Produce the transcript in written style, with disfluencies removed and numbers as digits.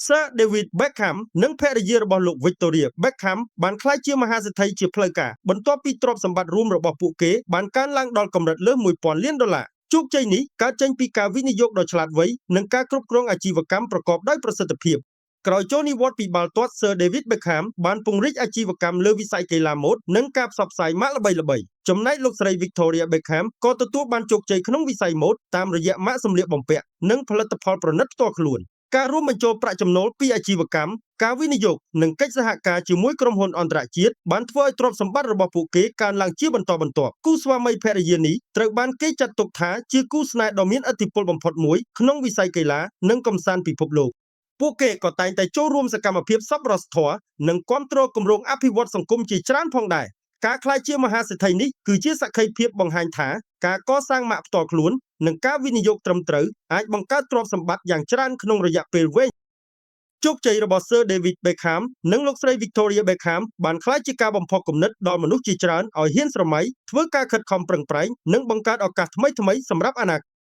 Sir David Beckham និងភរិយារបស់លោក Victoria Beckham បានក្លាយជាមហាសេដ្ឋីជាផ្លូវការបន្ទាប់ពីទ្រព្យសម្បត្តិរួមរបស់ពួកគេបានកើនឡើងដល់កម្រិតលើស $1000 លានជោគជ័យនេះកើតចេញពីការវិនិយោគដ៏ឆ្លាតវៃនិងការគ្រប់គ្រងអាជីវកម្មប្រកបដោយប្រសិទ្ធភាពក្រោយចូលនិវត្តន៍ពីបាល់ទាត់ Sir David Beckham បានពង្រីកអាជីវកម្មលើវិស័យកីឡាម៉ូដនិងការផ្សព្វផ្សាយម៉ាកល្បីៗចំណែកលោកស្រី Victoria Beckham ក៏ទទួលបានជោគជ័យក្នុងវិស័យម៉ូដតាមរយៈម៉ាកសម្លៀកបំពាក់និងផលិតផលប្រណិតផ្ទាល់ខ្លួនការរួមបញ្ចូលប្រាក់ចំណូលពីអាជីវកម្មការវិនិយោគនិងកិច្ចសហការជាមួយក្រុមហ៊ុនអន្តរជាតិបានធ្វើឲ្យទ្រព្យសម្បត្តិរបស់ពួកគេកើនឡើងជាបន្តបន្ទាប់គូស្វាមីភរិយានេះត្រូវបានគេចាត់ទុកថាជាគូស្នេហ៍ដ៏មានឥទ្ធិពលបំផុតមួយក្នុងវិស័យកីឡានិងកម្សាន្តពិភពលោកពួកគេក៏តែងតែចូលរួមសកម្មភាពសប្បុរសធម៌និងគាំទ្រគម្រោងអភិវឌ្ឍសង្គមជាច្រើនផងដែរការក្លាយជាមហាសេដ្ឋីនេះគឺជាសក្ខីភាពបង្ហាញថាការកសាងម៉ាកផ្ទាល់ខ្លួននិងការវិនិយោគត្រឹមត្រូវអាចបង្កើតទ្រព្យសម្បត្តិយ៉ាងច្រើនក្នុងរយៈពេលវែងជោគជ័យរបស់ Sir David Beckham និងលោកស្រី Victoria Beckham បានក្លាយជាការបំផុសគំនិតដល់មនុស្សជាច្រើនឲ្យហ៊ានស្រមៃធ្វើការខិតខំប្រឹងប្រែងនិងបង្កើតឱកាសថ្មីៗសម្រាប់អនាគត